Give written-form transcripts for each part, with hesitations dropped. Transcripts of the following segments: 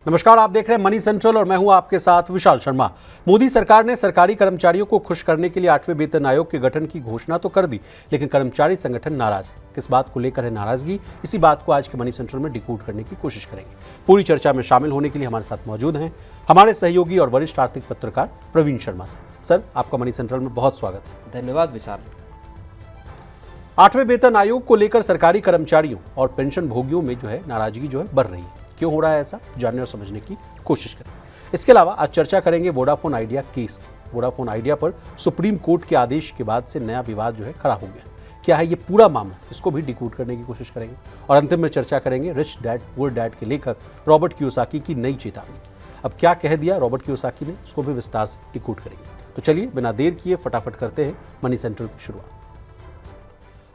नमस्कार, आप देख रहे हैं मनी सेंट्रल और मैं हूं आपके साथ विशाल शर्मा। मोदी सरकार ने सरकारी कर्मचारियों को खुश करने के लिए 8वें वेतन आयोग के गठन की घोषणा तो कर दी, लेकिन कर्मचारी संगठन नाराज है। किस बात को लेकर है नाराजगी, इसी बात को आज के मनी सेंट्रल में डिकोड करने की कोशिश करेंगे। पूरी चर्चा में शामिल होने के लिए हमारे साथ मौजूद हैं हमारे सहयोगी और वरिष्ठ आर्थिक पत्रकार प्रवीण शर्मा। सर, आपका मनी सेंट्रल में बहुत स्वागत है। धन्यवाद विशाल। 8वें वेतन आयोग को लेकर सरकारी कर्मचारियों और पेंशन भोगियों में नाराजगी बढ़ रही है। क्यों हो रहा है ऐसा, जानने और समझने की कोशिश करें। इसके अलावा आज चर्चा करेंगे वोडाफोन आइडिया केस की। वोडाफोन आइडिया पर सुप्रीम कोर्ट के आदेश के बाद से नया विवाद खड़ा हो गया। क्या है ये पूरा मामला, इसको भी डिकोड करने की कोशिश करेंगे। और अंतिम में चर्चा करेंगे रिच डैड पुअर डैड के लेखक रॉबर्ट कियोसाकी की नई चेतावनी। अब क्या कह दिया रॉबर्ट कियोसाकी ने, उसको भी विस्तार से डिकोड करेंगे। तो चलिए बिना देर किए फटाफट करते हैं मनी सेंट्रल की शुरुआत।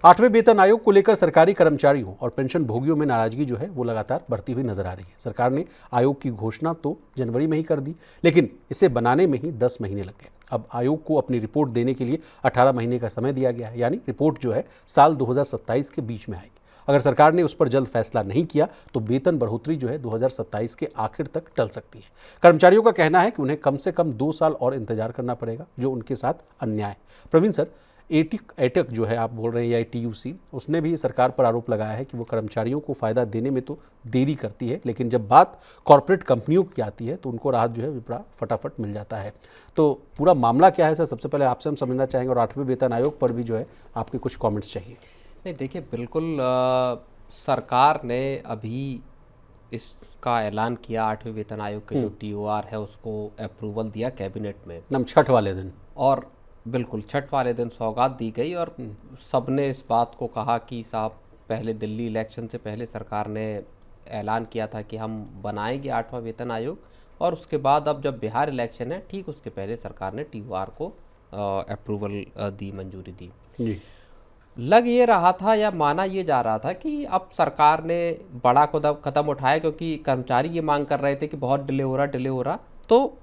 8वें वेतन आयोग को लेकर सरकारी कर्मचारियों और पेंशन भोगियों में नाराजगी वो लगातार बढ़ती हुई नजर आ रही है। सरकार ने आयोग की घोषणा तो जनवरी में ही कर दी, लेकिन इसे बनाने में ही 10 महीने लग गए। अब आयोग को अपनी रिपोर्ट देने के लिए 18 महीने का समय दिया गया है, यानी रिपोर्ट साल 2027 के बीच में आएगी। अगर सरकार ने उस पर जल्द फैसला नहीं किया तो वेतन बढ़ोतरी 2027 के आखिर तक टल सकती है। कर्मचारियों का कहना है कि उन्हें कम से कम 2 साल और इंतजार करना पड़ेगा, जो उनके साथ अन्याय है। प्रवीण सर, एटक आप बोल रहे हैं, या TUC, उसने भी सरकार पर आरोप लगाया है कि वो कर्मचारियों को फ़ायदा देने में तो देरी करती है, लेकिन जब बात कॉरपोरेट कंपनियों की आती है तो उनको राहत बड़ा फटाफट मिल जाता है। तो पूरा मामला क्या है सर, सबसे पहले आपसे हम समझना चाहेंगे, और 8वें वेतन आयोग पर भी आपके कुछ कॉमेंट्स चाहिए। नहीं देखिए, बिल्कुल सरकार ने अभी इसका ऐलान किया। 8वें वेतन आयोग के जो TOR है उसको अप्रूवल दिया कैबिनेट में, छठ वाले दिन, और बिल्कुल छठ वाले दिन सौगात दी गई। और सबने इस बात को कहा कि साहब, पहले दिल्ली इलेक्शन से पहले सरकार ने ऐलान किया था कि हम बनाएंगे 8वां वेतन आयोग, और उसके बाद अब जब बिहार इलेक्शन है ठीक उसके पहले सरकार ने TOR को अप्रूवल दी, मंजूरी दी जी। लग ये रहा था या माना ये जा रहा था कि अब सरकार ने बड़ा कदम उठाया, क्योंकि कर्मचारी ये मांग कर रहे थे कि बहुत डिले हो रहा, तो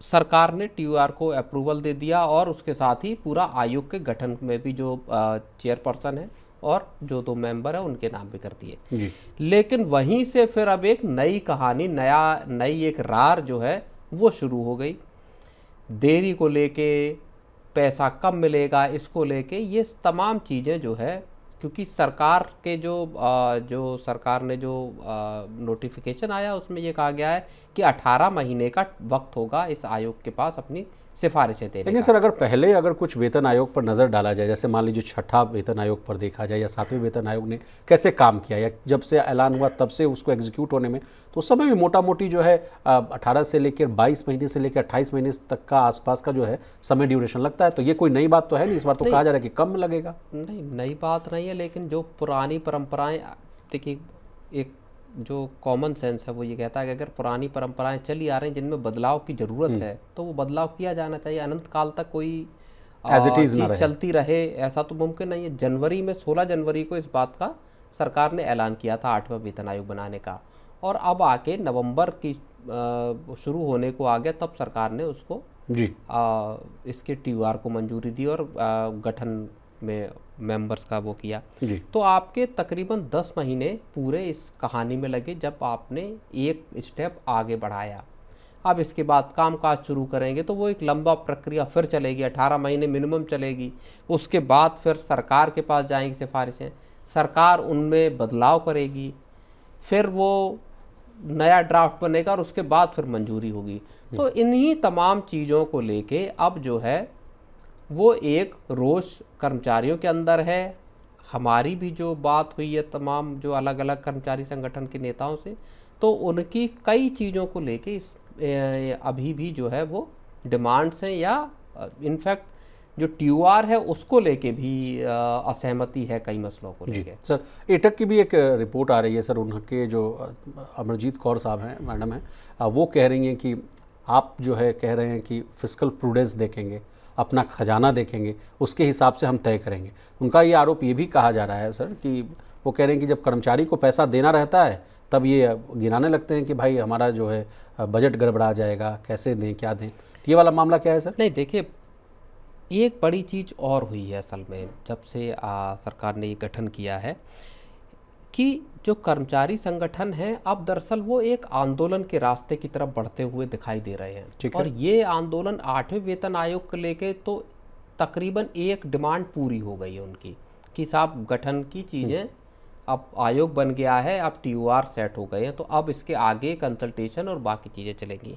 सरकार ने TOR को अप्रूवल दे दिया। और उसके साथ ही पूरा आयोग के गठन में भी जो चेयरपर्सन है और जो 2 मेंबर है उनके नाम भी कर दिए। लेकिन वहीं से फिर अब एक नई कहानी, नई एक रार वो शुरू हो गई। देरी को लेके, पैसा कम मिलेगा इसको लेके, ये तमाम चीज़ें क्योंकि सरकार के जो सरकार ने नोटिफिकेशन आया उसमें ये कहा गया है कि 18 महीने का वक्त होगा इस आयोग के पास अपनी सिफारिशें देने का। लेकिन सर, अगर कुछ वेतन आयोग पर नज़र डाला जाए, जैसे मान लीजिए छठा वेतन आयोग पर देखा जाए, या 7वें वेतन आयोग ने कैसे काम किया, या जब से ऐलान हुआ तब से उसको एग्जीक्यूट होने में, तो उस समय भी मोटा मोटी 18 से लेकर 22 महीने से लेकर 28 महीने तक का आसपास का समय ड्यूरेशन लगता है। तो ये कोई नई बात तो है नहीं, इस बार तो कहा जा रहा है कि कम लगेगा। नहीं, नई बात नहीं है, लेकिन जो पुरानी परंपराएं, देखिए एक जो कॉमन सेंस है वो ये कहता है कि अगर पुरानी परंपराएं चली आ रही हैं जिनमें बदलाव की ज़रूरत है तो वो बदलाव किया जाना चाहिए। अनंत काल तक कोई चीज़ चलती रहे ऐसा तो मुमकिन नहीं है। 16 जनवरी को इस बात का सरकार ने ऐलान किया था 8वां वेतन आयोग बनाने का, और अब आके नवंबर की शुरू होने को आ गया, तब सरकार ने उसको इसके TOR को मंजूरी दी और गठन में मेंबर्स का वो किया। तो आपके तकरीबन 10 महीने पूरे इस कहानी में लगे जब आपने एक स्टेप आगे बढ़ाया। अब इसके बाद कामकाज शुरू करेंगे तो वो एक लंबा प्रक्रिया फिर चलेगी, 18 महीने मिनिमम चलेगी। उसके बाद फिर सरकार के पास जाएंगी सिफारिशें, सरकार उनमें बदलाव करेगी, फिर वो नया ड्राफ्ट बनेगा और उसके बाद फिर मंजूरी होगी। तो इन्हीं तमाम चीज़ों को लेके अब वो एक रोष कर्मचारियों के अंदर है। हमारी भी जो बात हुई है तमाम जो अलग अलग कर्मचारी संगठन के नेताओं से, तो उनकी कई चीज़ों को लेके अभी भी वो डिमांड्स हैं, या इनफैक्ट जो TOR है उसको लेके भी असहमति है कई मसलों को लेके। सर, एटक की भी एक रिपोर्ट आ रही है सर, उनके जो अमरजीत कौर साहब हैं, मैडम हैं, वो कह रही हैं कि आप कह रहे हैं कि फिस्कल प्रूडेंस देखेंगे, अपना खजाना देखेंगे, उसके हिसाब से हम तय करेंगे। उनका ये आरोप ये भी कहा जा रहा है सर कि वो कह रहे हैं कि जब कर्मचारी को पैसा देना रहता है तब ये गिनाने लगते हैं कि भाई हमारा बजट गड़बड़ा जाएगा, कैसे दें, क्या दें। ये वाला मामला क्या है सर? नहीं देखिए, एक बड़ी चीज़ और हुई है असल में, जब से सरकार ने ये गठन किया है कि जो कर्मचारी संगठन हैं अब दरअसल वो एक आंदोलन के रास्ते की तरफ बढ़ते हुए दिखाई दे रहे हैं। और ये आंदोलन 8वें वेतन आयोग को लेके तो तकरीबन एक डिमांड पूरी हो गई है उनकी कि साहब गठन की चीज़ें अब आयोग बन गया है, अब TOR सेट हो गए हैं, तो अब इसके आगे कंसल्टेशन और बाकी चीज़ें चलेंगी।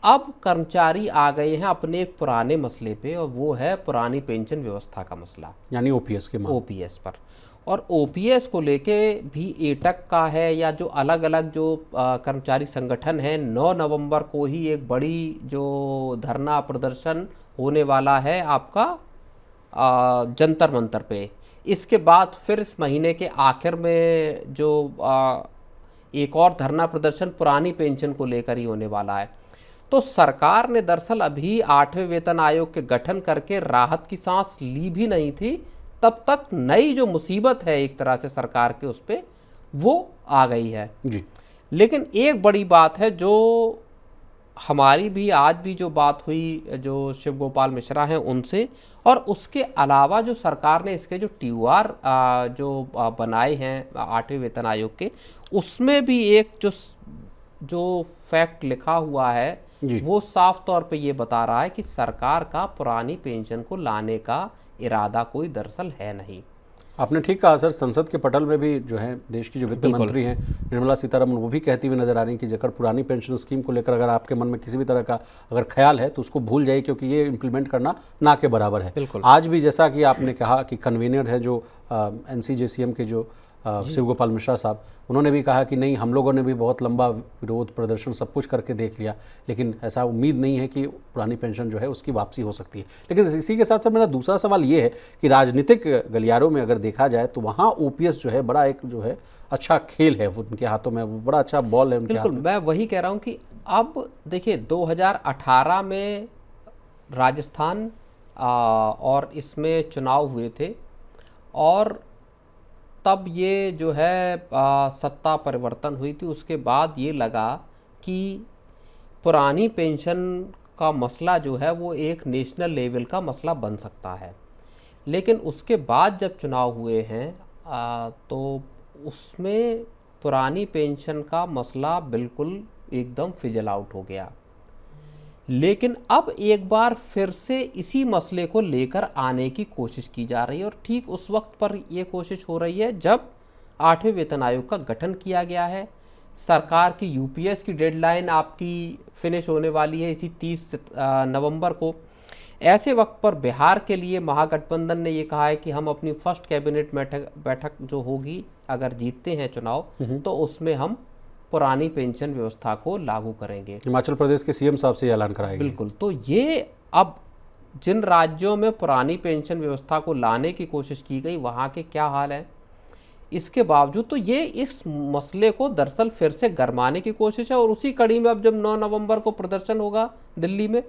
अब कर्मचारी आ गए हैं अपने एक पुराने मसले पे, और वो है पुरानी पेंशन व्यवस्था का मसला, यानी OPS के OPS पर। और OPS को लेके भी एटक का है या जो अलग अलग जो कर्मचारी संगठन हैं, 9 नवंबर को ही एक बड़ी जो धरना प्रदर्शन होने वाला है आपका जंतर मंतर पे। इसके बाद फिर इस महीने के आखिर में जो एक और धरना प्रदर्शन पुरानी पेंशन को लेकर ही होने वाला है। तो सरकार ने दरअसल अभी 8वें वेतन आयोग के गठन करके राहत की सांस ली भी नहीं थी, तब तक नई जो मुसीबत है एक तरह से सरकार के उस पर वो आ गई है जी। लेकिन एक बड़ी बात है जो हमारी भी आज भी जो बात हुई जो शिव गोपाल मिश्रा हैं उनसे, और उसके अलावा जो सरकार ने इसके जो TOR जो बनाए हैं 8वें वेतन आयोग के, उसमें भी एक जो फैक्ट लिखा हुआ है वो साफ तौर पे ये बता रहा है कि सरकार का पुरानी पेंशन को लाने का इरादा कोई दरअसल है नहीं। आपने ठीक कहा सर, संसद के पटल में भी जो है देश की जो वित्त मंत्री हैं निर्मला सीतारमण, वो भी कहती हुई नजर आ रही हैं कि अगर पुरानी पेंशन स्कीम को लेकर अगर आपके मन में किसी भी तरह का अगर ख्याल है तो उसको भूल जाइए, क्योंकि ये इम्प्लीमेंट करना ना के बराबर है। आज भी जैसा कि आपने कहा कि कन्वीनर है जो NCJCM के जो शिव गोपाल मिश्रा साहब, उन्होंने भी कहा कि नहीं, हम लोगों ने भी बहुत लंबा विरोध प्रदर्शन सब कुछ करके देख लिया, लेकिन ऐसा उम्मीद नहीं है कि पुरानी पेंशन जो है उसकी वापसी हो सकती है। लेकिन इसी के साथ साथ मेरा दूसरा सवाल ये है कि राजनीतिक गलियारों में अगर देखा जाए तो वहाँ OPS जो है बड़ा एक जो है अच्छा खेल है उनके हाथों में, वो बड़ा अच्छा बॉल है उनके हाथ में। मैं वही कह रहा हूँ कि अब देखिए 2018 में राजस्थान और इसमें चुनाव हुए थे, और तब ये जो है सत्ता परिवर्तन हुई थी। उसके बाद ये लगा कि पुरानी पेंशन का मसला जो है वो एक नेशनल लेवल का मसला बन सकता है, लेकिन उसके बाद जब चुनाव हुए हैं तो उसमें पुरानी पेंशन का मसला बिल्कुल एकदम फिजल आउट हो गया। लेकिन अब एक बार फिर से इसी मसले को लेकर आने की कोशिश की जा रही है, और ठीक उस वक्त पर यह कोशिश हो रही है जब 8वें वेतन आयोग का गठन किया गया है। सरकार की UPS की डेडलाइन आपकी फिनिश होने वाली है इसी 30 नवंबर को। ऐसे वक्त पर बिहार के लिए महागठबंधन ने ये कहा है कि हम अपनी फर्स्ट कैबिनेट बैठक जो होगी, अगर जीतते हैं चुनाव, तो उसमें हम पुरानी पेंशन व्यवस्था को लागू करेंगे। हिमाचल प्रदेश के CM साहब से ऐलान कराया गया। बिल्कुल। तो ये अब जिन राज्यों में पुरानी पेंशन व्यवस्था को लाने की कोशिश की गई वहाँ के क्या हाल है, इसके बावजूद तो ये इस मसले को दरअसल फिर से गरमाने की कोशिश है। और उसी कड़ी में अब जब 9 नवंबर को प्रदर्शन होगा दिल्ली में,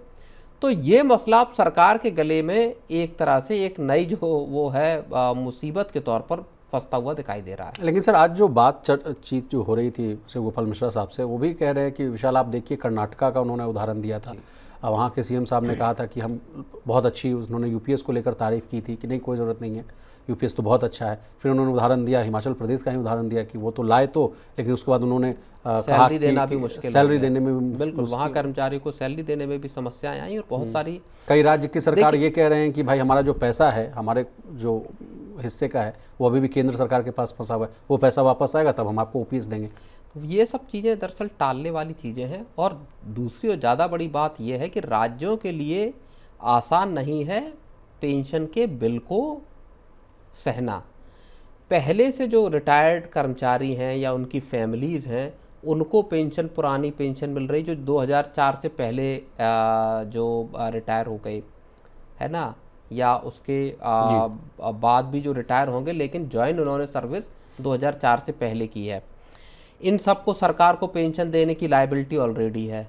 तो ये मसला अब सरकार के गले में एक तरह से एक नई जो वो है मुसीबत के तौर पर फंसता हुआ दिखाई दे रहा है। लेकिन सर आज जो बातचीत जो हो रही थी शिव गोपाल मिश्रा साहब से, वो भी कह रहे हैं कि विशाल आप देखिए कर्नाटका का उन्होंने उदाहरण दिया था, वहाँ के CM साहब ने कहा था कि हम बहुत अच्छी, उन्होंने UPS को लेकर तारीफ़ की थी कि नहीं कोई ज़रूरत नहीं है, UPS तो बहुत अच्छा है। फिर उन्होंने उदाहरण दिया, हिमाचल प्रदेश का ही उदाहरण दिया कि वो तो लाए तो, लेकिन उसके बाद उन्होंने सैलरी देना भी मुश्किल, सैलरी देने में भी बिल्कुल, वहाँ कर्मचारी को सैलरी देने में भी समस्याएं आई, और बहुत सारी कई राज्य की सरकार ये कह रहे हैं कि भाई हमारा जो पैसा है, हमारे जो हिस्से का है, वो अभी भी केंद्र सरकार के पास फंसा हुआ है, वो पैसा वापस आएगा तब हम आपको OPS देंगे। ये सब चीज़ें दरअसल टालने वाली चीज़ें हैं। और दूसरी और ज़्यादा बड़ी बात यह है कि राज्यों के लिए आसान नहीं है पेंशन के बिल को सहना। पहले से जो रिटायर्ड कर्मचारी हैं या उनकी फैमिलीज़ हैं, उनको पेंशन, पुरानी पेंशन मिल रही जो 2004 से पहले जो रिटायर हो गए है ना, या उसके बाद भी जो रिटायर होंगे लेकिन ज्वाइन उन्होंने सर्विस 2004 से पहले की है, इन सबको सरकार को पेंशन देने की लायबिलिटी ऑलरेडी है।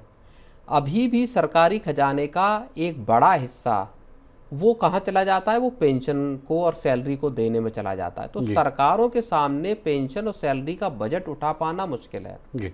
अभी भी सरकारी खजाने का एक बड़ा हिस्सा वो कहाँ चला जाता है, वो पेंशन को और सैलरी को देने में चला जाता है। तो सरकारों के सामने पेंशन और सैलरी का बजट उठा पाना मुश्किल है जी।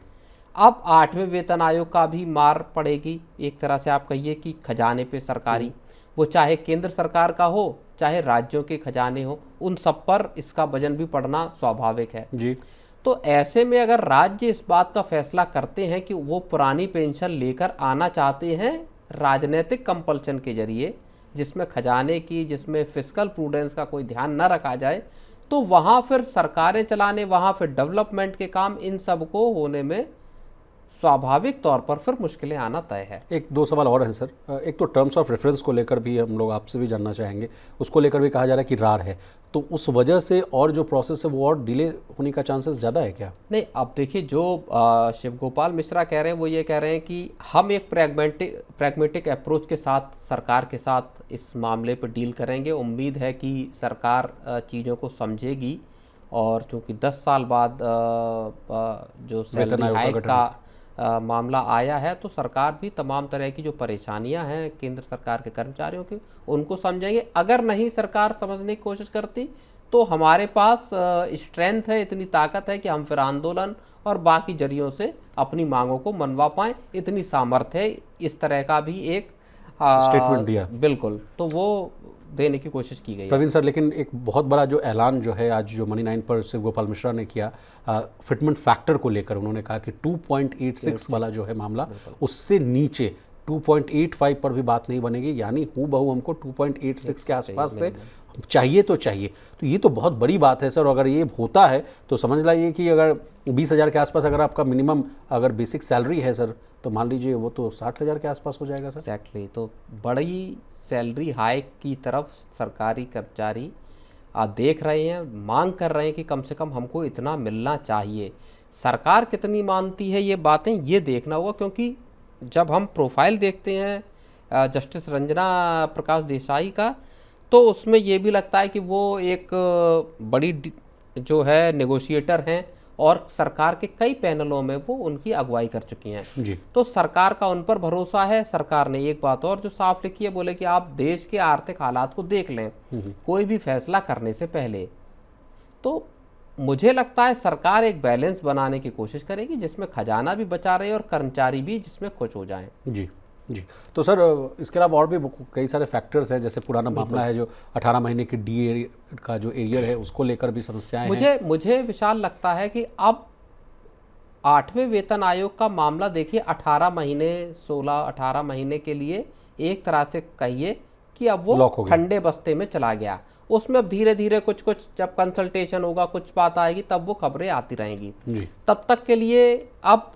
अब 8वें वेतन आयोग का भी मार पड़ेगी एक तरह से, आप कहिए कि खजाने पे सरकारी, वो चाहे केंद्र सरकार का हो चाहे राज्यों के खजाने हो, उन सब पर इसका वजन भी पड़ना स्वाभाविक है जी। तो ऐसे में अगर राज्य इस बात का फैसला करते हैं कि वो पुरानी पेंशन लेकर आना चाहते हैं राजनीतिक कंपल्शन के जरिए, जिसमें खजाने की, जिसमें फिस्कल प्रूडेंस का कोई ध्यान न रखा जाए, तो वहाँ फिर सरकारें चलाने, वहाँ फिर डेवलपमेंट के काम, इन सब को होने में स्वाभाविक तौर पर फिर मुश्किलें आना तय है। एक दो सवाल और हैं सर। एक तो टर्म्स ऑफ रेफरेंस को लेकर भी हम लोग आपसे भी जानना चाहेंगे, उसको लेकर भी कहा जा रहा है कि रार है, तो उस वजह से और जो प्रोसेस है वो और डिले होने का चांसेस ज़्यादा है क्या? नहीं, अब देखिए जो शिव गोपाल मिश्रा कह रहे हैं वो ये कह रहे हैं कि हम एक प्रैग्मेटिक अप्रोच के साथ सरकार के साथ इस मामले पर डील करेंगे। उम्मीद है कि सरकार चीज़ों को समझेगी और चूँकि 10 साल बाद जो सैलरी हाइक का मामला आया है तो सरकार भी तमाम तरह की जो परेशानियां हैं केंद्र सरकार के कर्मचारियों की उनको समझेंगे। अगर नहीं सरकार समझने की कोशिश करती तो हमारे पास स्ट्रेंथ है, इतनी ताकत है कि हम फिर आंदोलन और बाकी जरियों से अपनी मांगों को मनवा पाएं, इतनी सामर्थ्य है। इस तरह का भी एक स्टेटमेंट दिया, बिल्कुल, तो वो देने की कोशिश की गई है। प्रवीण सर, लेकिन एक बहुत बड़ा जो ऐलान जो है आज जो मनी 9 पर शिव गोपाल मिश्रा ने किया, फिटमेंट फैक्टर को लेकर उन्होंने कहा कि 2.86 वाला जो है मामला, उससे नीचे 2.85 पर भी बात नहीं बनेगी, यानी हूबहू हमको 2.86 के आसपास से चाहिए तो चाहिए। तो ये तो बहुत बड़ी बात है सर। अगर ये होता है तो समझ लाइए कि अगर 20,000 के आसपास अगर आपका मिनिमम अगर बेसिक सैलरी है सर, तो मान लीजिए वो तो 60,000 के आसपास हो जाएगा सर। एक्जैक्टली, तो बड़ी सैलरी हाइक की तरफ सरकारी कर्मचारी देख रहे हैं, मांग कर रहे हैं कि कम से कम हमको इतना मिलना चाहिए। सरकार कितनी मानती है ये बातें, ये देखना होगा, क्योंकि जब हम प्रोफाइल देखते हैं जस्टिस रंजना प्रकाश देसाई का, तो उसमें ये भी लगता है कि वो एक बड़ी जो है नेगोशिएटर हैं और सरकार के कई पैनलों में वो उनकी अगुवाई कर चुकी हैं जी। तो सरकार का उन पर भरोसा है। सरकार ने एक बात और जो साफ लिखी है, बोले कि आप देश के आर्थिक हालात को देख लें कोई भी फैसला करने से पहले। तो मुझे लगता है सरकार एक बैलेंस बनाने की कोशिश करेगी जिसमें खजाना भी बचा रहे और कर्मचारी भी जिसमें खुश हो जाएं। जी जी। तो सर इसके अलावा और भी कई सारे फैक्टर्स हैं, जैसे पुराना मामला है जो 18 महीने की डी का जो एरियर है उसको लेकर भी समस्याएं हैं। मुझे विशाल लगता है कि अब 8वें वेतन आयोग का मामला देखिए, 18 महीने के लिए एक तरह से कहिए कि अब वो ठंडे बस्ते में चला गया। उसमें अब धीरे धीरे कुछ जब कंसल्टेशन होगा, कुछ बात आएगी, तब वो खबरें आती रहेंगी। तब तक के लिए अब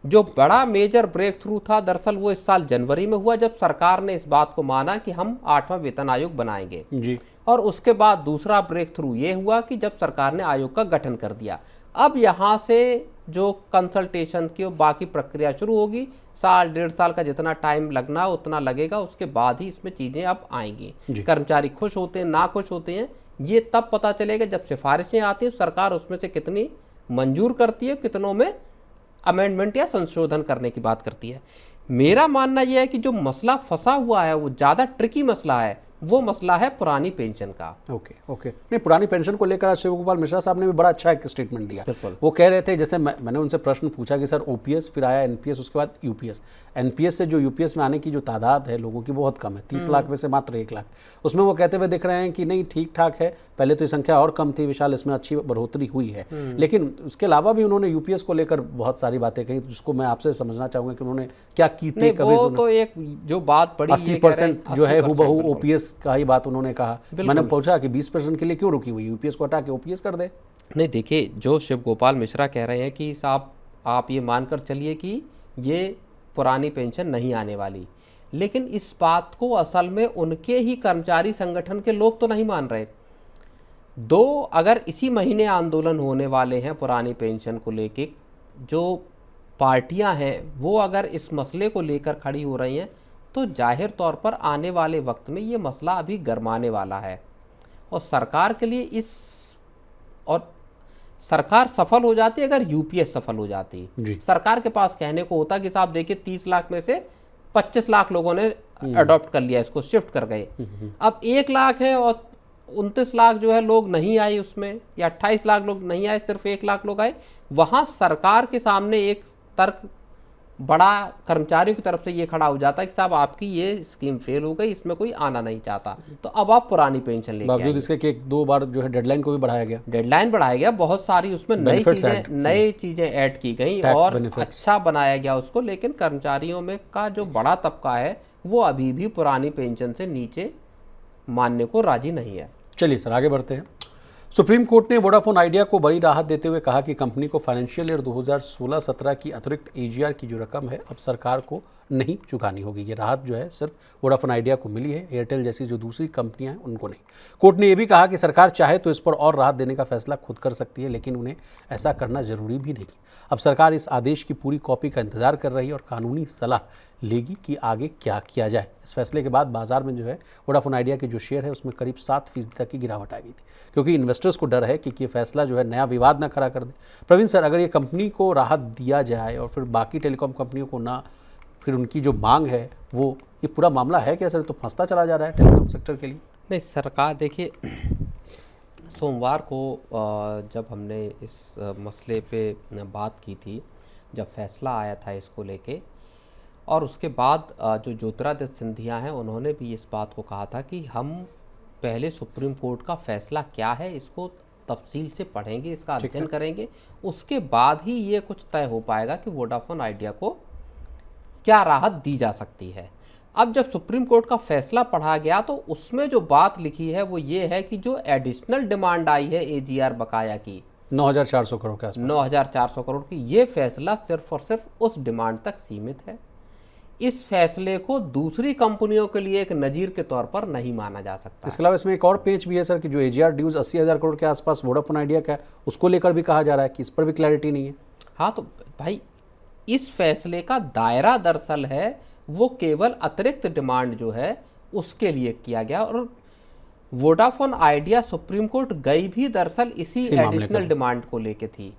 जो बड़ा मेजर ब्रेक थ्रू था, दरअसल वो इस साल जनवरी में हुआ, जब सरकार ने इस बात को माना कि हम 8वां वेतन आयोग बनाएंगे जी। और उसके बाद दूसरा ब्रेक थ्रू ये हुआ कि जब सरकार ने आयोग का गठन कर दिया। अब यहाँ से जो कंसल्टेशन की बाकी प्रक्रिया शुरू होगी, साल 1.5 साल का जितना टाइम लगना उतना लगेगा, उसके बाद ही इसमें चीज़ें अब आएंगी। कर्मचारी खुश होते हैं ना खुश होते हैं ये तब पता चलेगा जब सिफारिशें आती हैं, सरकार उसमें से कितनी मंजूर करती है, कितनों में अमेंडमेंट या संशोधन करने की बात करती है। मेरा मानना यह है कि जो मसला फंसा हुआ है वो ज़्यादा ट्रिकी मसला है, वो मसला है पुरानी पेंशन का। ओके नहीं, पुरानी पेंशन को लेकर शिव गोपाल मिश्रा साहब ने भी बड़ा अच्छा एक स्टेटमेंट दिया। वो कह रहे थे, जैसे मैंने उनसे प्रश्न पूछा कि सर ओपीएस, फिर आया एनपीएस, उसके बाद यूपीएस। एनपीएस से जो यूपीएस में आने की जो तादाद है लोगों की बहुत कम है, 30 लाख में से मात्र 1 लाख। उसमें वो कहते हुए दिख रहे हैं कि नहीं ठीक ठाक है, पहले तो ये संख्या और कम थी विशाल, इसमें अच्छी बढ़ोतरी हुई है। लेकिन उसके अलावा भी उन्होंने यूपीएस को लेकर बहुत सारी बातें कही, जिसको मैं आपसे समझना चाहूंगा कि उन्होंने क्या की टेक अवे। वो तो एक जो बात पड़ी 80% जो है हुबहू ओपीएस का ही बात उन्होंने कहा। मैंने पूछा कि 20% के लिए क्यों रुकी हुई, यूपीएस को हटा के ओपीएस कर दे। नहीं, देखिए जो शिव गोपाल मिश्रा कह रहे हैं कि साहब आप ये मानकर चलिए कि ये पुरानी पेंशन नहीं आने वाली, लेकिन इस बात को असल में उनके ही कर्मचारी संगठन के लोग तो नहीं मान रहे। अगर इसी महीने आंदोलन होने वाले हैं पुरानी पेंशन को लेके, जो पार्टियां हैं वो अगर इस मसले को लेकर खड़ी हो रही हैं, तो जाहिर तौर पर आने वाले वक्त में ये मसला अभी गरमाने वाला है और सरकार के लिए और सरकार सफल हो जाती अगर यूपीएस सफल हो जाती। सरकार के पास कहने को होता कि साहब देखिए 30 लाख में से 25 लाख लोगों ने अडॉप्ट कर लिया, इसको शिफ्ट कर गए। अब 1 लाख है और 29 लाख जो है लोग नहीं आए उसमें, या 28 लाख लोग नहीं आए, सिर्फ 1 लाख लोग आए। वहाँ सरकार के सामने एक तर्क बड़ा कर्मचारियों की तरफ से ये खड़ा हो जाता है कि साहब आपकी ये स्कीम फेल हो गई, इसमें कोई आना नहीं चाहता, तो अब आप पुरानी पेंशन लेके बावजूद आइए। इसके कि 1-2 बार जो है डेडलाइन को भी बढ़ाया गया, डेडलाइन बढ़ाया गया, बहुत सारी उसमें नई चीजें ऐड की गई Tax और benefits। अच्छा बनाया गया उसको, लेकिन कर्मचारियों में का जो बड़ा तबका है वो अभी भी पुरानी पेंशन से नीचे मानने को राजी नहीं है। चलिए सर आगे बढ़ते हैं। सुप्रीम कोर्ट ने वोडाफोन आइडिया को बड़ी राहत देते हुए कहा कि कंपनी को फाइनेंशियल ईयर 2016-17 की अतिरिक्त एजीआर की जो रकम है अब सरकार को नहीं चुकानी होगी। ये राहत जो है सिर्फ वोडाफोन आइडिया को मिली है, एयरटेल जैसी जो दूसरी कंपनियां हैं उनको नहीं। कोर्ट ने यह भी कहा कि सरकार चाहे तो इस पर और राहत देने का फैसला खुद कर सकती है, लेकिन उन्हें ऐसा करना जरूरी भी नहीं। अब सरकार इस आदेश की पूरी कॉपी का इंतजार कर रही है और कानूनी सलाह लेगी कि आगे क्या किया जाए। इस फैसले के बाद बाजार में जो है वोडाफोन आइडिया के जो शेयर है उसमें करीब 7% तक की गिरावट आ गई थी, क्योंकि इन्वेस्टर्स को डर है कि ये फैसला जो है नया विवाद ना खड़ा कर दे। प्रवीण सर, अगर ये कंपनी को राहत दिया जाए और फिर बाकी टेलीकॉम कंपनियों को ना, फिर उनकी जो मांग है वो, ये पूरा मामला है क्या सर? तो फंसता चला जा रहा है टेलीकॉम सेक्टर के लिए। नहीं, सरकार देखिए, सोमवार को जब हमने इस मसले पे बात की थी, जब फैसला आया था इसको लेके, और उसके बाद जो ज्योतिरादित्य सिंधिया हैं उन्होंने भी इस बात को कहा था कि हम पहले सुप्रीम कोर्ट का फैसला क्या है इसको तफसील से पढ़ेंगे, इसका अध्ययन करेंगे, उसके बाद ही ये कुछ तय हो पाएगा कि वोडाफोन आइडिया को क्या राहत दी जा सकती है। अब जब सुप्रीम कोर्ट का फैसला पढ़ा गया तो उसमें जो बात लिखी है वो ये है कि जो एडिशनल डिमांड आई है एजीआर बकाया की 9,400 करोड़ के आसपास, 9,400 करोड़ की, ये फैसला सिर्फ और सिर्फ उस डिमांड तक सीमित है। इस फैसले को दूसरी कंपनियों के लिए एक नजीर के तौर पर नहीं माना जा सकता। इसके अलावा इसमें एक और पेच भी है सर कि जो एजीआर ड्यूज 80,000 करोड़ के आसपास वोडाफोन आइडिया का है, उसको लेकर भी कहा जा रहा है कि इस पर भी क्लैरिटी नहीं है। हाँ, तो भाई इस फैसले का दायरा दरअसल है वो केवल अतिरिक्त डिमांड जो है उसके लिए किया गया, और वोडाफोन आइडिया सुप्रीम कोर्ट गई भी दरअसल इसी एडिशनल डिमांड को लेके थी।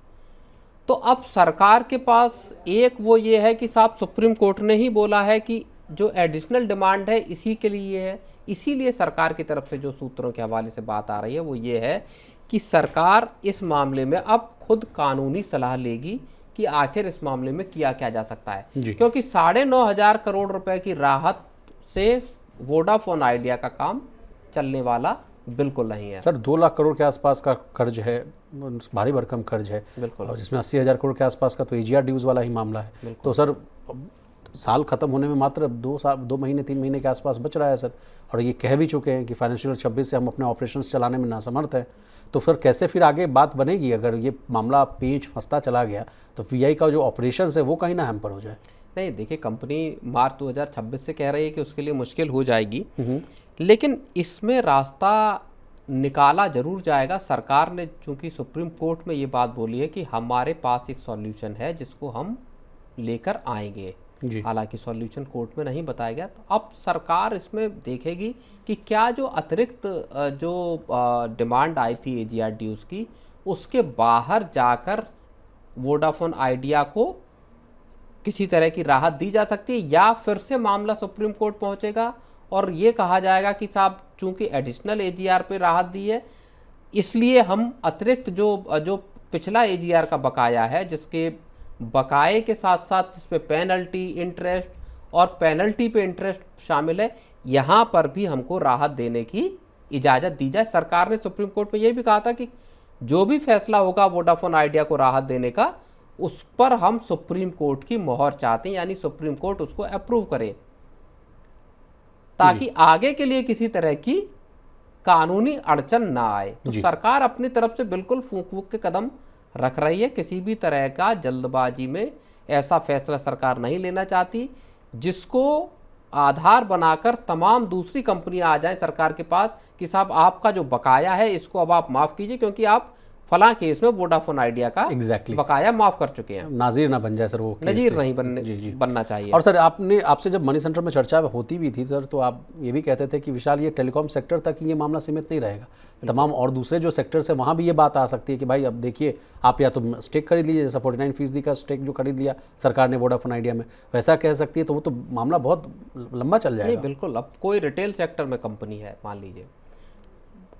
तो अब सरकार के पास एक वो ये है कि साहब सुप्रीम कोर्ट ने ही बोला है कि जो एडिशनल डिमांड है इसी के लिए है, इसीलिए सरकार की तरफ से जो सूत्रों के हवाले से बात आ रही है वो ये है कि सरकार इस मामले में अब खुद कानूनी सलाह लेगी कि आखिर इस मामले में किया क्या जा सकता है, क्योंकि 9,500 करोड़ रुपए की राहत से वोडाफोन आइडिया का काम चलने वाला बिल्कुल नहीं है। सर 2 लाख करोड़ के आसपास का कर्ज है, भारी भरकम कर्ज है बिल्कुल, और जिसमें 80,000 करोड़ के आसपास का तो एजीआर ड्यूज वाला ही मामला है। तो सर साल खत्म होने में मात्र 2 महीने 3 महीने के आसपास बच रहा है सर, और ये कह भी चुके हैं कि फाइनेंशियल 26 से हम अपने ऑपरेशंस चलाने में नासमर्थ हैं। तो फिर कैसे फिर आगे बात बनेगी? अगर ये मामला पेच फंसता चला गया तो वीआई का जो ऑपरेशन है वो कहीं ना हैम्पर हो जाए। नहीं, देखिए, कंपनी मार्च 2026 से कह रही है कि उसके लिए मुश्किल हो जाएगी, लेकिन इसमें रास्ता निकाला जरूर जाएगा। सरकार ने चूंकि सुप्रीम कोर्ट में ये बात बोली है कि हमारे पास एक सॉल्यूशन है जिसको हम लेकर आएंगे, हालांकि सॉल्यूशन कोर्ट में नहीं बताया गया। तो अब सरकार इसमें देखेगी कि क्या जो अतिरिक्त जो डिमांड आई थी एजीआर ड्यूज की, उसके बाहर जाकर वोडाफोन आइडिया को किसी तरह की राहत दी जा सकती है, या फिर से मामला सुप्रीम कोर्ट पहुंचेगा और ये कहा जाएगा कि साहब चूंकि एडिशनल एजीआर पे राहत दी है इसलिए हम अतिरिक्त जो पिछला एजीआर का बकाया है, जिसके बकाए के साथ साथ जिस पे पेनल्टी, इंटरेस्ट और पेनल्टी पे इंटरेस्ट शामिल है, यहाँ पर भी हमको राहत देने की इजाज़त दी जाए। सरकार ने सुप्रीम कोर्ट में ये भी कहा था कि जो भी फैसला होगा वोडाफोन आइडिया को राहत देने का, उस पर हम सुप्रीम कोर्ट की मोहर चाहते हैं, यानी सुप्रीम कोर्ट उसको अप्रूव करे, ताकि आगे के लिए किसी तरह की कानूनी अड़चन ना आए। तो सरकार अपनी तरफ से बिल्कुल फूंक फूंक के कदम रख रही है। किसी भी तरह का जल्दबाजी में ऐसा फैसला सरकार नहीं लेना चाहती जिसको आधार बनाकर तमाम दूसरी कंपनियां आ जाएं सरकार के पास कि साहब आपका जो बकाया है इसको अब आप माफ़ कीजिए, क्योंकि आप फलां केस में वोडाफोन आइडिया का बकाया माफ कर चुके हैं। नाजीर ना बन जाए सर, वो नजीर नहीं बनना चाहिए। और सर आपसे जब मनी सेंटर में चर्चा होती भी थी सर, तो आप ये भी कहते थे कि विशाल ये टेलीकॉम सेक्टर तक ये मामला सीमित नहीं रहेगा, तमाम और दूसरे जो सेक्टर्स है वहाँ भी ये बात आ सकती है कि भाई अब देखिए आप या तो स्टेक खरीद लीजिए, जैसा 49% का स्टेक जो खरीद लिया सरकार ने वोडाफोन आइडिया में, वैसा कह सकती है, तो वो तो मामला बहुत लंबा चल जाएगा। नहीं, बिल्कुल। अब कोई रिटेल सेक्टर में कंपनी है, मान लीजिए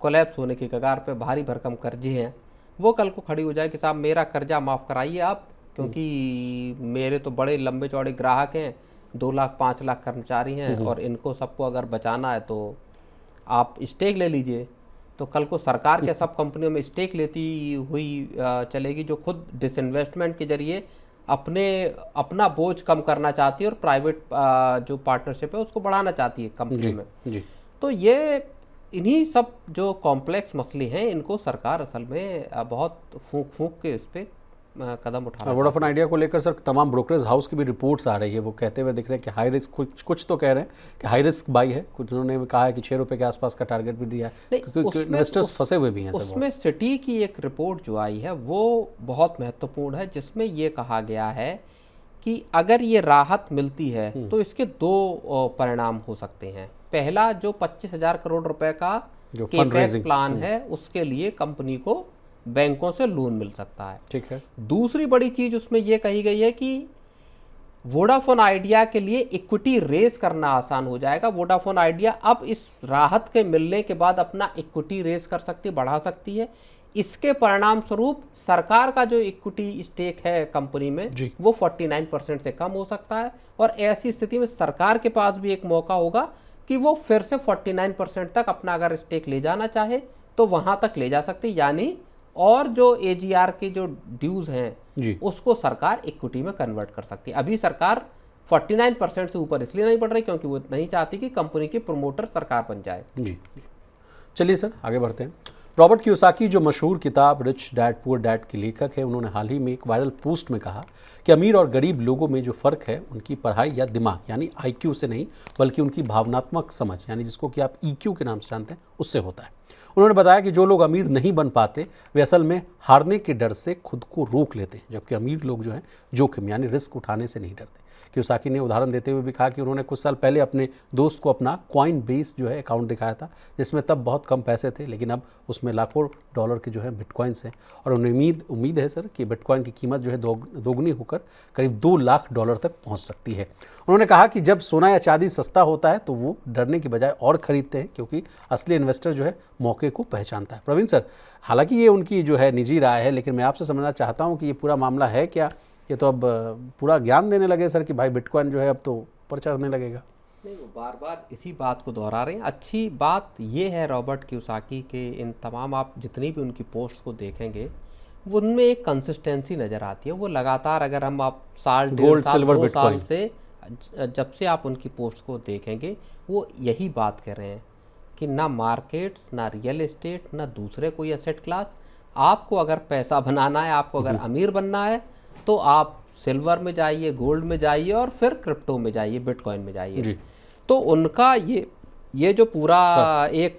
कोलैप्स होने की कगार पे, भारी भरकम कर्जे हैं, वो कल को खड़ी हो जाए कि साहब मेरा कर्जा माफ़ कराइए आप, क्योंकि मेरे तो बड़े लंबे चौड़े ग्राहक हैं, 2 लाख 5 लाख कर्मचारी हैं, और इनको सबको अगर बचाना है तो आप स्टेक ले लीजिए। तो कल को सरकार के सब कंपनियों में स्टेक लेती हुई चलेगी, जो खुद डिसइन्वेस्टमेंट के जरिए अपना बोझ कम करना चाहती है और प्राइवेट जो पार्टनरशिप है उसको बढ़ाना चाहती है कंपनी में। जी। तो ये इन्हीं सब जो कॉम्प्लेक्स मसले हैं, इनको सरकार असल में बहुत फूंक फूंक के इस पे कदम उठा रही है। वोडाफोन आइडिया को लेकर सर तमाम ब्रोकरेज हाउस की भी रिपोर्ट्स आ रही है, वो कहते हुए दिख रहे हैं कि हाई रिस्क, कुछ तो कह रहे हैं कि हाई रिस्क बाई है, कुछ उन्होंने कहा है कि 6 रुपये के आसपास का टारगेट भी दिया है, क्योंकि इन्वेस्टर्स फंसे हुए भी हैं। उसमें सिटी की एक रिपोर्ट जो आई है वो बहुत महत्वपूर्ण है, जिसमें ये कहा गया है कि अगर ये राहत मिलती है तो इसके 2 परिणाम हो सकते हैं। पहला, जो 25,000 करोड़ रुपए का जो केपेक्स प्लान है, उसके लिए कंपनी को बैंकों से लोन मिल सकता है। ठीक है। दूसरी बड़ी चीज उसमें यह कही गई है कि वोडाफोन आइडिया के लिए इक्विटी रेस करना आसान हो जाएगा। वोडाफोन आइडिया अब इस राहत के मिलने के बाद अपना इक्विटी रेस कर सकती, बढ़ा सकती है। इसके परिणाम स्वरूप सरकार का जो इक्विटी स्टेक है कंपनी में वो 49% से कम हो सकता है, और ऐसी स्थिति में सरकार के पास भी एक मौका होगा कि वो फिर से 49% तक अपना अगर स्टेक ले जाना चाहे तो वहां तक ले जा सकती है। यानी और जो AGR के जो ड्यूज हैं उसको सरकार इक्विटी में कन्वर्ट कर सकती है। अभी सरकार 49% से ऊपर इसलिए नहीं बढ़ रही क्योंकि वो नहीं चाहती कि कंपनी की प्रमोटर सरकार बन जाए। जी। चलिए सर आगे बढ़ते हैं। रॉबर्ट कियोसाकी जो मशहूर किताब रिच डैड पुअर डैड के लेखक है, उन्होंने हाल ही में एक वायरल पोस्ट में कहा कि अमीर और गरीब लोगों में जो फ़र्क है उनकी पढ़ाई या दिमाग यानी IQ से नहीं, बल्कि उनकी भावनात्मक समझ यानी जिसको कि आप EQ के नाम से जानते हैं, उससे होता है। उन्होंने बताया कि जो लोग अमीर नहीं बन पाते वे असल में हारने के डर से खुद को रोक लेते हैं, जबकि अमीर लोग जो हैं जोखिम यानी रिस्क उठाने से नहीं डरते। कियोसाकी ने उदाहरण देते हुए भी कहा कि उन्होंने कुछ साल पहले अपने दोस्त को अपना कॉइनबेस जो है अकाउंट दिखाया था, जिसमें तब बहुत कम पैसे थे, लेकिन अब उसमें लाखों डॉलर के जो है बिटकॉइंस हैं, और उन्हें उम्मीद है सर कि बिटकॉइन की कीमत जो है दोगुनी होकर करीब $2 लाख तक पहुंच सकती है। उन्होंने कहा कि जब सोना या चांदी सस्ता होता है तो वो डरने की बजाय और खरीदते हैं, क्योंकि असली इन्वेस्टर जो है मौके को पहचानता है। प्रवीण सर, हालांकि ये उनकी जो है निजी राय है, लेकिन मैं आपसे समझना चाहता हूँ कि ये पूरा मामला है क्या? ये तो अब पूरा ज्ञान देने लगे सर कि भाई बिटकॉइन जो है अब तो ऊपर चढ़ने लगेगा। नहीं, वो बार बार इसी बात को दोहरा रहे हैं। अच्छी बात ये है रॉबर्ट कियोसाकी के इन तमाम, आप जितनी भी उनकी पोस्ट को देखेंगे वो उनमें एक कंसिस्टेंसी नज़र आती है। वो लगातार, अगर हम आप साल, गोल्ड, सिल्वर, 2 साल से जब से आप उनकी पोस्ट को देखेंगे वो यही बात कर रहे हैं कि ना मार्केट्स, ना रियल एस्टेट, ना दूसरे कोई एसेट क्लास, आपको अगर पैसा बनाना है, आपको अगर अमीर बनना है तो आप सिल्वर में जाइए, गोल्ड में जाइए, और फिर क्रिप्टो में जाइए, बिटकॉइन में जाइए। तो उनका ये जो पूरा एक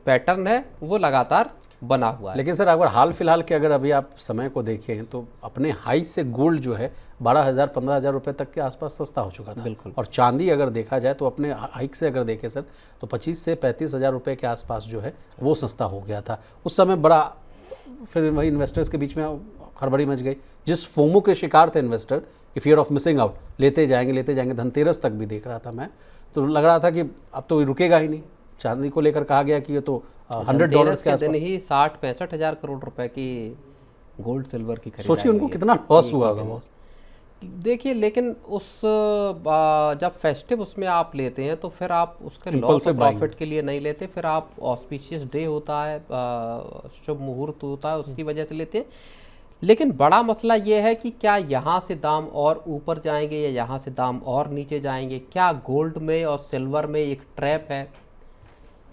पैटर्न है वो लगातार बना हुआ है। लेकिन सर अगर हाल फिलहाल के अगर अभी आप समय को देखें तो अपने हाई से गोल्ड जो है 12,000-15,000 रुपये तक के आसपास सस्ता हो चुका था। बिल्कुल। और चांदी अगर देखा जाए तो अपने हाइक से अगर देखें सर तो 25 से 35,000 रुपये के आसपास जो है वो सस्ता हो गया था उस समय। बड़ा फिर वही इन्वेस्टर्स के बीच में हड़बड़ी मच गई, जिस फोमो के शिकार थे इन्वेस्टर कि फियर ऑफ मिसिंग आउट, लेते जाएंगे। धनतेरस तक भी देख रहा था मैं, तो लग रहा था कि अब तो रुकेगा ही नहीं। चांदी को लेकर कहा गया कि ये तो $100 के दिन ही 60-65 हज़ार करोड़ रुपए की गोल्ड सिल्वर की खरीदारी। सोचिए उनको कितना लॉस हुआ होगा बॉस। देखिए, लेकिन उस जब फेस्टिव उसमें आप लेते हैं तो फिर आप उसके लॉस और प्रॉफिट के लिए नहीं लेते, फिर आप ऑस्पिशियस डे होता है, शुभ मुहूर्त होता है, उसकी वजह से लेते हैं। लेकिन बड़ा मसला ये है कि क्या यहाँ से दाम और ऊपर जाएंगे या यहाँ से दाम और नीचे जाएंगे? क्या गोल्ड में और सिल्वर में एक ट्रैप है?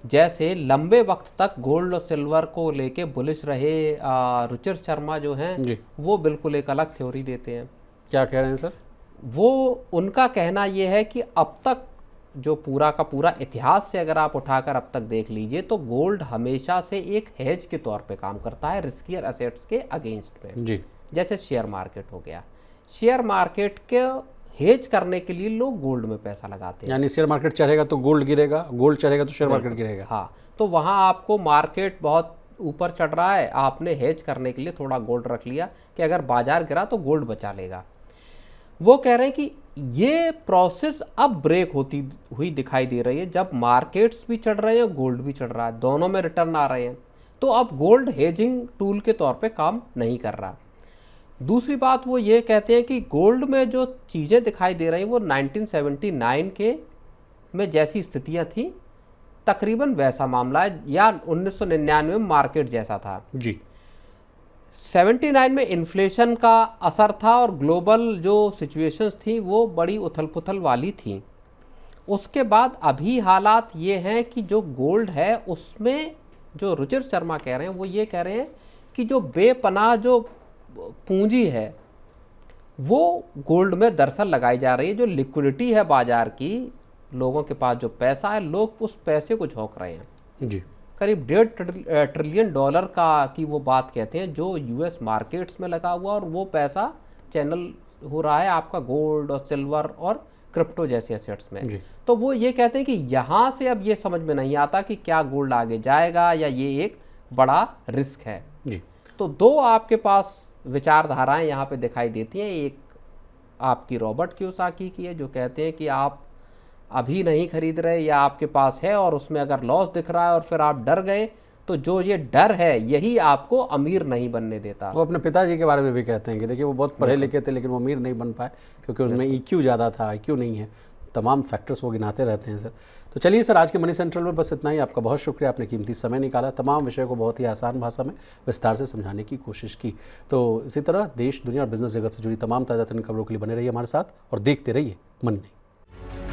जैसे लंबे वक्त तक गोल्ड और सिल्वर को लेके बुलिश रहे रुचिर शर्मा जो हैं, वो बिल्कुल एक अलग थ्योरी देते हैं। क्या कह रहे हैं सर? वो उनका कहना ये है कि अब तक जो पूरा का पूरा इतिहास से अगर आप उठाकर अब तक देख लीजिए तो गोल्ड हमेशा से एक हेज के तौर पे काम करता है रिस्कियर एसेट्स के अगेंस्ट में जी। जैसे शेयर मार्केट हो गया, शेयर मार्केट के हेज करने के लिए लोग गोल्ड में पैसा लगाते हैं। यानी शेयर मार्केट चढ़ेगा तो गोल्ड गिरेगा, गोल्ड चढ़ेगा तो शेयर मार्केट गिरेगा। हाँ, तो वहाँ आपको मार्केट बहुत ऊपर चढ़ रहा है, आपने हेज करने के लिए थोड़ा गोल्ड रख लिया कि अगर बाजार गिरा तो गोल्ड बचा लेगा। वो कह रहे हैं कि ये प्रोसेस अब ब्रेक होती हुई दिखाई दे रही है, जब मार्केट्स भी चढ़ रहे हैं, गोल्ड भी चढ़ रहा है, दोनों में रिटर्न आ रहे हैं, तो अब गोल्ड हेजिंग टूल के तौर पे काम नहीं कर रहा। दूसरी बात वो ये कहते हैं कि गोल्ड में जो चीज़ें दिखाई दे रही वो 1979 के में जैसी स्थितियां थी तकरीबन वैसा मामला है, या 1999 में मार्केट जैसा था जी। 79 में इन्फ्लेशन का असर था और ग्लोबल जो सिचुएशंस थी वो बड़ी उथल पुथल वाली थी। उसके बाद अभी हालात ये हैं कि जो गोल्ड है उसमें जो रुचिर शर्मा कह रहे हैं वो ये कह रहे हैं कि जो बेपनाह जो पूंजी है वो गोल्ड में दरअसल लगाई जा रही है। जो लिक्विडिटी है बाजार की, लोगों के पास जो पैसा है, लोग उस पैसे को झोंक रहे हैं। जी। करीब $1.5 ट्रिलियन का की वो बात कहते हैं जो यूएस मार्केट्स में लगा हुआ, और वो पैसा चैनल हो रहा है आपका गोल्ड और सिल्वर और क्रिप्टो जैसे एसेट्स में। जी। तो वो ये कहते हैं कि यहाँ से अब ये समझ में नहीं आता कि क्या गोल्ड आगे जाएगा या ये एक बड़ा रिस्क है। जी। तो दो आपके पास विचारधाराएं यहाँ पे दिखाई देती हैं। एक आपकी रॉबर्ट कियोसाकी की है जो कहते हैं कि आप अभी नहीं खरीद रहे या आपके पास है और उसमें अगर लॉस दिख रहा है और फिर आप डर गए, तो जो ये डर है यही आपको अमीर नहीं बनने देता। वो अपने पिताजी के बारे में भी कहते हैं कि देखिए वो बहुत पढ़े लिखे थे लेकिन वो अमीर नहीं बन पाए क्योंकि उसमें EQ ज़्यादा था, IQ नहीं है। तमाम फैक्टर्स वो गिनाते रहते हैं सर। तो चलिए सर, आज के मनी सेंट्रल में बस इतना ही। आपका बहुत शुक्रिया, आपने कीमती समय निकाला, तमाम विषय को बहुत ही आसान भाषा में विस्तार से समझाने की कोशिश की। तो इसी तरह देश, दुनिया और बिजनेस जगत से जुड़ी तमाम ताज़ा तरीन खबरों के लिए बने रहिए हमारे साथ और देखते रहिए मन नहीं।